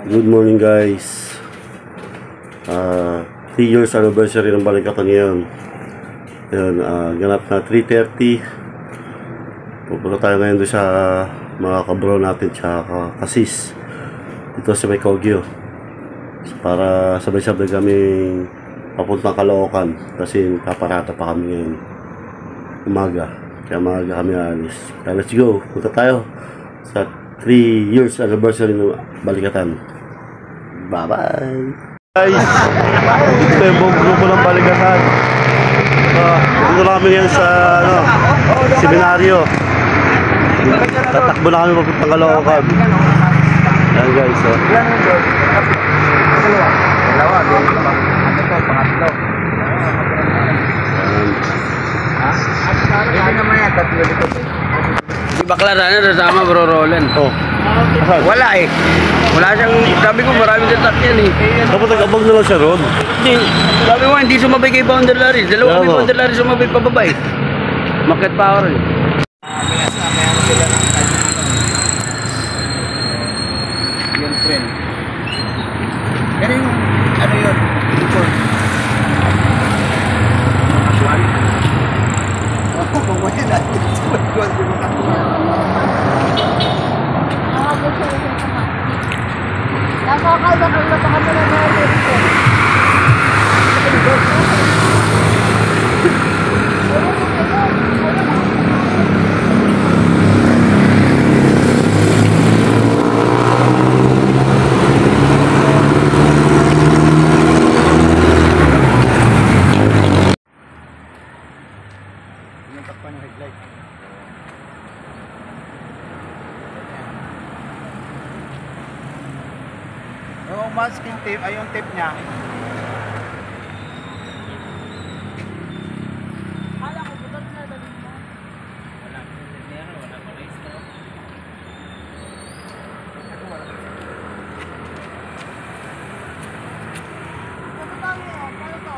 Good morning guys. 3 years anniversary ng Balikatan ngayon. Ayan, ganap na 3:30. Pupunta tayo ngayon doon sa mga kabro natin tsaka kasis dito sa may Kogyo, para sabay-sabay kami papuntang Caloocan kasi paparata pa kami ngayon umaga, kaya maaga kami alis. Kaya let's go, punta tayo sa 3 years anniversary ng Balikatan. Bye-bye! Guys, ito yung buong grupo ng Balikatan. Dito na kami ngayon sa seminaryo. Tatakbo na kami papuntang Caloocan. Ayan guys, Baklaran na sama bro Roland. Oh. Wala eh. Wala siyang, sabi ko maraming sasakyan eh. Dapat nag-abang na lang siya ron. Hindi, sabi ko hindi sumabay kay Founder Larry. Dalawa kami Founder Larry sumabay pababay. Market power eh. Yung friend. Ganun yung, ano yun? Record. Nakakalakalala pa kami na Yung masking tape, ay yung tape niya. Kala ko butot na dali mo. Wala pa rin stop. Ano tayo? Ano to?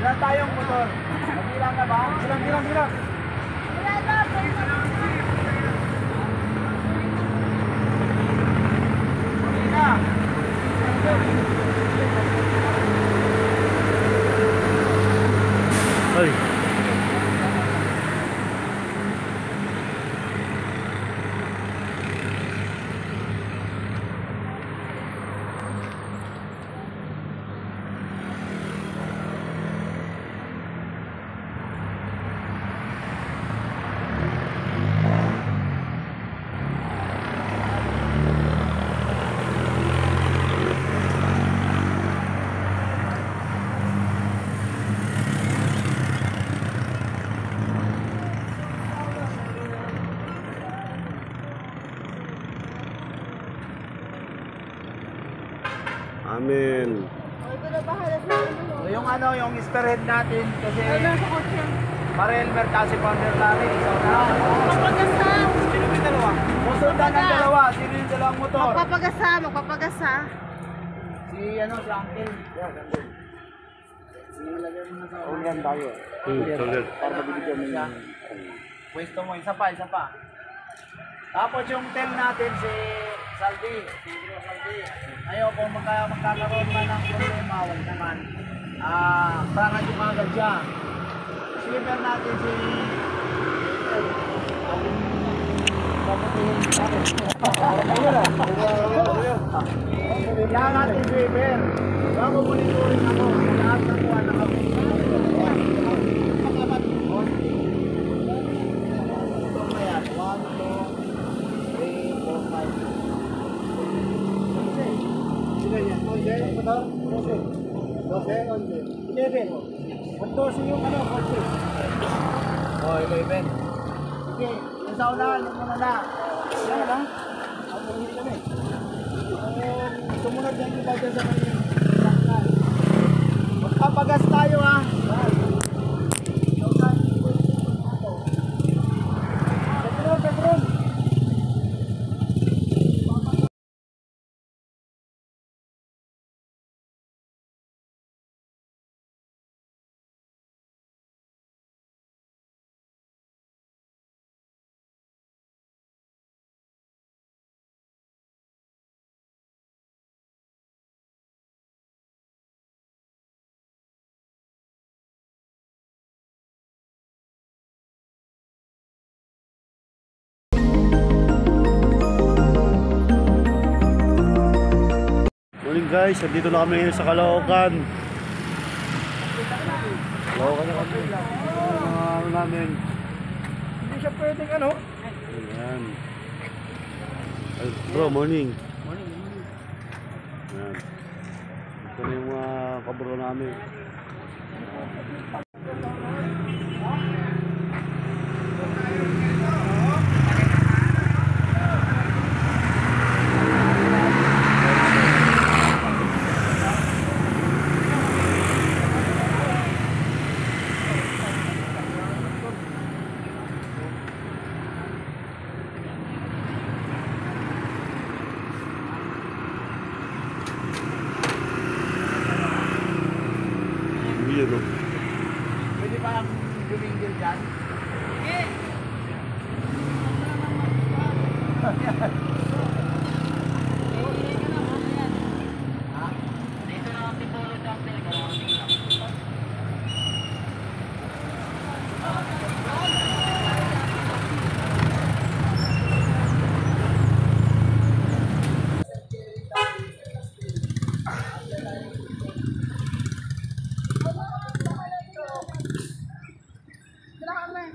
Ilan tayong motor? Bilang na ba? Bilang. Ay. Amen. Ay, ko na bahala sa ano. Yung ano, yung spearhead natin kasi Ay, nasa kotse. para Elmer kasi Founder Larry. So na. Magpapagasa. Sino yung dalawa? Musultan ng dalawa. Sino yung dalawang motor? Magpapagasa. Si ano, si Uncle. Yeah, Uncle. Sinilagay mo na sa ulan tayo. Solid. Para mabibigyan mo siya. Pwesto mo, isa pa. Tapos yung tel natin si Saldi. Ayaw kung magkakaroon man ng problema, wala naman. Para dumagad siya. Silver natin si yan natin silver. Bago monitoring ako, lahat ng kuha na kami. Yung ano, oh, 11. Sige, yung sa unahan, yung muna na. Yan na. Ako hindi kami. Sumunod yung iba dyan sa kanyang saklan. Magpapagas tayo ha. Petron. Morning guys, andito na kami ngayon sa Caloocan. Caloocan na kami. Ano namin. Hindi siya pwedeng ano? Ayan. Ay, bro, morning. Morning. Ayan. Ito na yung mga kabro namin. Yun, no? Pwede ba dumingil dyan?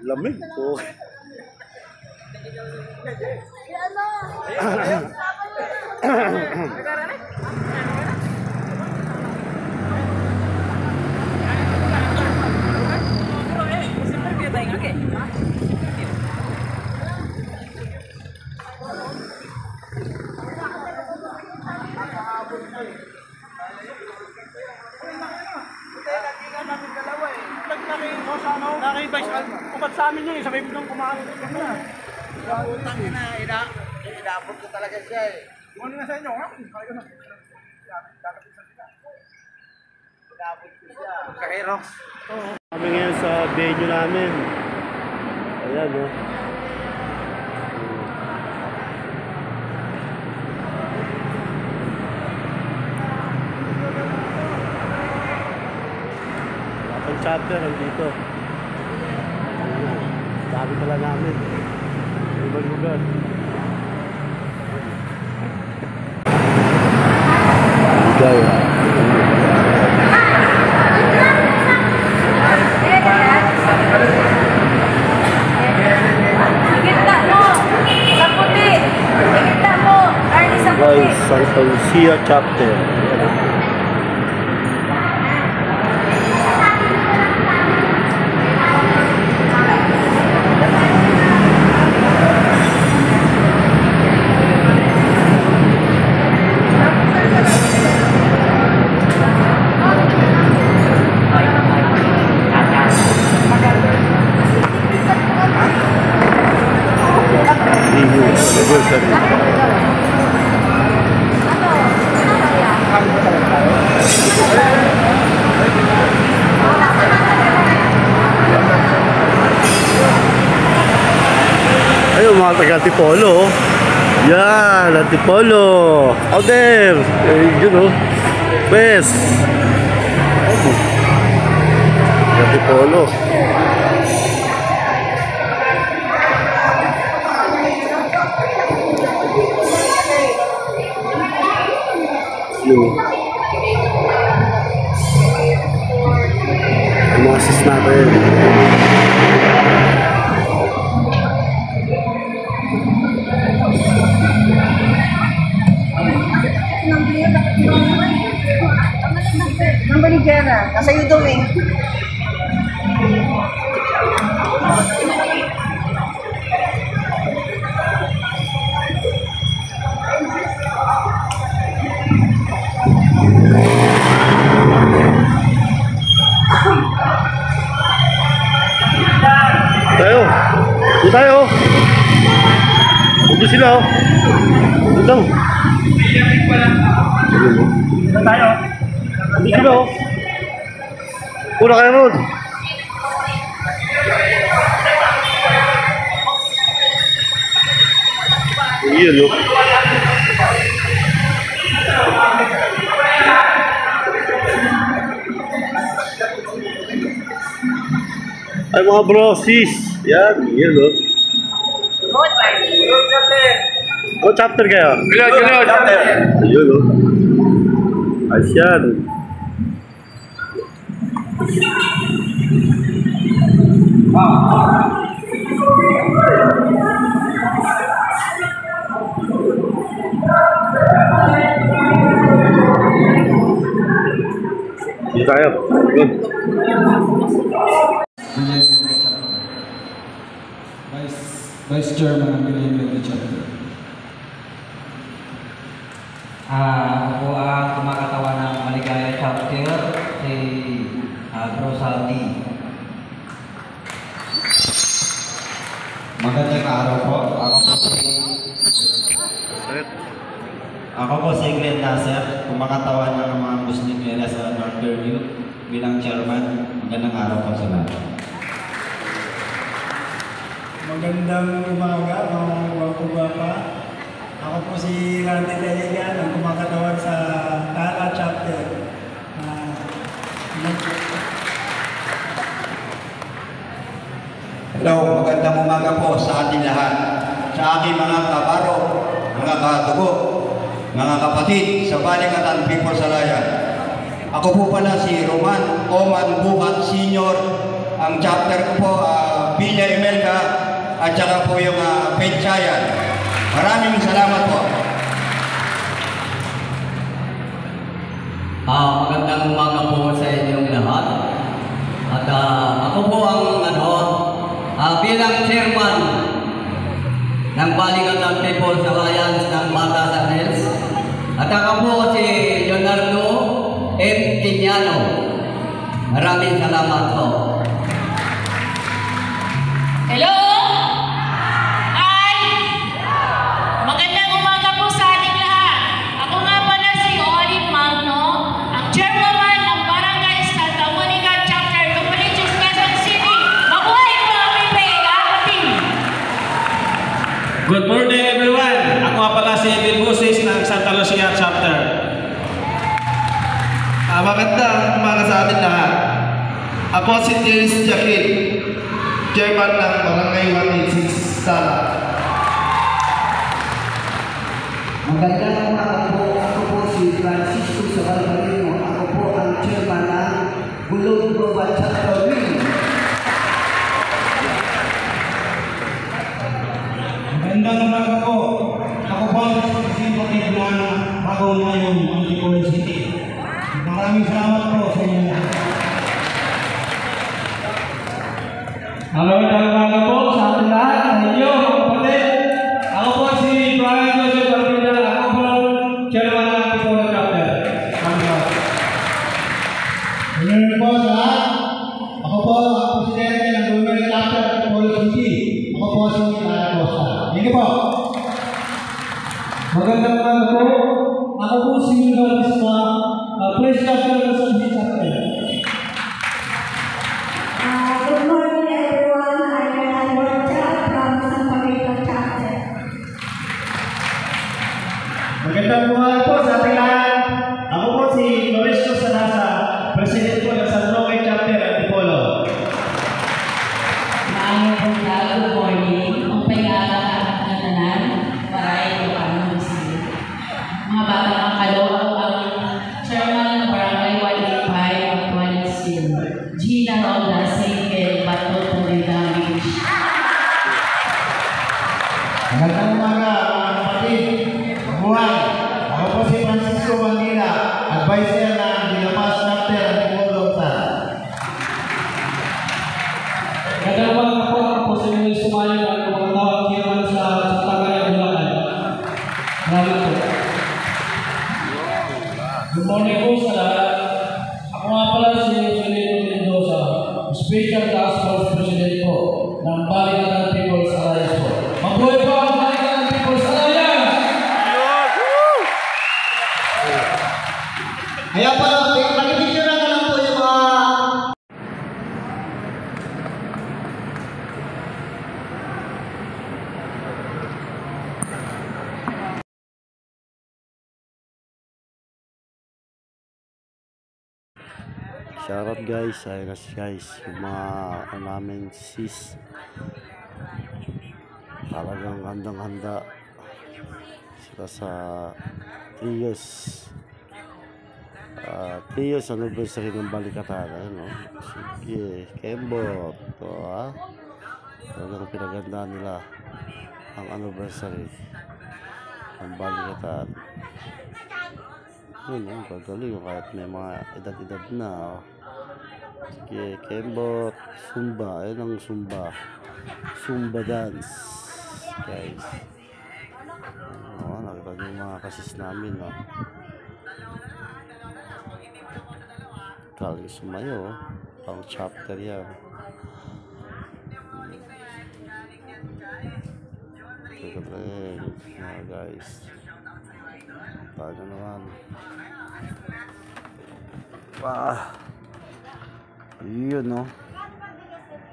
Lamig po. Kumat sa amin yun, sabay biglang kumain na. Utang na, inaabot ko talaga siya eh. Kumain na sa inyo, ha? Inaabot ko siya. Kakero. Kami ngayon sa venue namin. Ayan, no? Ang chapter nandito. Sabi pala namin. Ibang lugar. Gaya. Ikita mo! Sa puti! Ikita mo! Arnie sa puti! Guys, Santa Lucia chapter. Ayun mga taga-Antipolo. Yan, Antipolo. Out there. Yun o. Best. Antipolo. Yun. Umasis natin. Number ni Jenna. Nasa iyo daw eh. Ito sila oh. Ito daw. Ito tayo. Ito sila oh. Pura kayo ron. Iyan oh. Ay mga brosis. Yan, yan oh. Good morning. Oh, chapter kayo? Gulod, chapter. Ayun oh. Asyan. Dito tayo. Good. Vice Chairman ng Billion Chapter. Ako po ang kumakatawan ng Maligaya Chapter, si Bro Saldi. Magandang araw po. Ako po si Glenn Nasser, kumakatawan ng mga Muslim nila sa Northern Youth bilang chairman. Magandang araw po sa lahat. Magandang umaga, mga kubapa. Ako po si Randy Deligan, ang kumakatawan sa Tala Chapter. Hello, magandang umaga po sa ating lahat. Sa aking mga kabaro, mga katugo, mga kapatid sa Balikatan People's Alliance. Ako po pala si Roman Oman Buhat Senior. Ang chapter ko po, Villa Emelka, at saka po yung Penchayan. Maraming salamat po. Magandang umaga po sa inyong lahat. At ako po ang bilang chairman ng Balikatan People's Alliance ng Batasan Hills. At ako po si Leonardo M. Tignano. Maraming salamat po. Hello! Hi! Magandang umaga po sa ating lahat. Ako nga pala si Olive Magno, ang chairwoman ng Barangay Santa Monica Chapter, Novaliches, Quezon City. Mabuhay po ang may pag-aating! Good morning everyone! Ako nga pala si Bill Busis ng Santa Lucia Chapter. Magandang umaga sa atin lahat. Ako si Terence Jakil, Chairman ng Barangay 186 Sala. Magandang umaga po. Ako po si Francisco Sabalbarino. Ako po ang chairman ng Gulong Global Chapter Wing. Magandang umaga po. Ako po ang Presidente ng Bagong Ngayon, Antipolo City. Maraming salamat po sa inyo. Magandang umaga po sa atin lahat. Sa inyo, mga kapatid. Ako po si Brian Joseph Barbilla. Ako po Chairman ng Antipolo Chapter. Ngayon po sa lahat. Ako po ang Presidente ng Gulong Chapter Antipolo City. Ako po si Lara Costa. Hindi po. Magandang umaga po. Ako po si Milo Bispa, President ng Santa Chapter. Good morning everyone. I'm Alberta from Santa Monica Chapter. Magandang umaga po sa ating lahat. Ako po si Lorenzo Sanasa, President po ng San Roque Chapter Antipolo. Maayong punta, good morning. Ang pag-aaral ng tanan, maray ko ang mga bata ng kalo, ako ang chairman ng Barangay 185 of Tuanisin, Gina Ronda, Single, Bato, Tuloy-Damage. Magandang umaga, mga kapatid. Mabuhay. Ako po si Francisco Bandila, advisor ng Dinamas Chapter Antipolo sa. Magandang umaga po. Ako po si Luis Sumayo at kumakatawag chairman sa Tagayang Bulacan. Salamat po. Good morning po sa lahat. Ako nga pala si Joselito Mendoza, Special Task Force President po ng Balikatan People's Alliance po. Mabuhay po ang Balikatan People's Shoutout guys, ayun na guys, yung mga namin sis. Talagang handang-handa sila sa 3 years. 3 years anniversary ng Balikatan. Ano? Sige, Kembot. Ito talagang pinagandaan nila ang anniversary ng Balikatan. Yun, gagaling kahit may mga edad-edad na. Sige, Kembot. Zumba. Ayun ang Zumba. Zumba dance. Guys. Nakita niyo yung mga kasis namin. Galing sumayo. Pang chapter yan. Gagaling. Guys. Tayo naman. Yun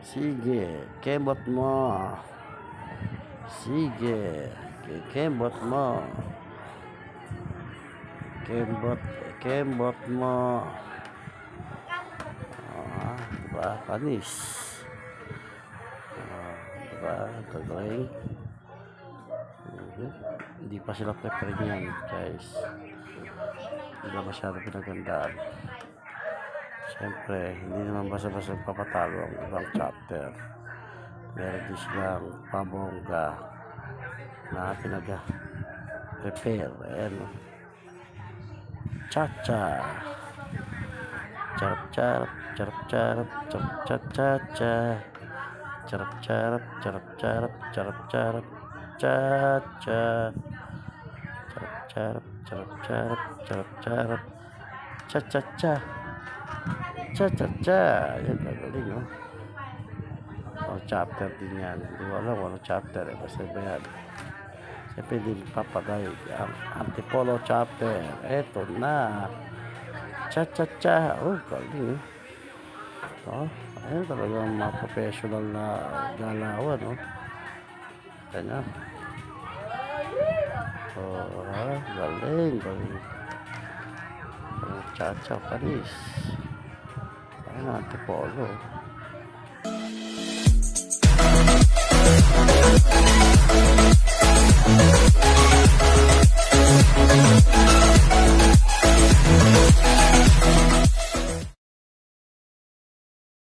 sige, kembot mo. Sige, kembot mo. Kembot mo. Diba, panis. Diba, gagaling. Hindi pa sila prepare niyan, guys. Hindi na masyado pinagandaan. Siyempre, hindi naman basta-basta papatalo ang ibang chapter. Meron din silang pabongga na pinag-prepare. Ayan. Cha-cha. Charap-charap. Charap-charap. Charap-cha-cha. Charap-charap. Charap-charap. Charap-charap. Cha-cha. Charap-charap. Charap-charap. Charap-charap. Cha-cha-cha. Cha-cha-cha. Yan, gagaling, chapter din yan. Hindi ko alam kung chapter. Basta ba yan? Siyempre, hindi papagay ang Antipolo chapter. Eto na. Cha-cha-cha. Galing, ayun talagang mga professional na galawan, Kanya. Galing. Cha-cha, Paris. Ayun ang Antipolo.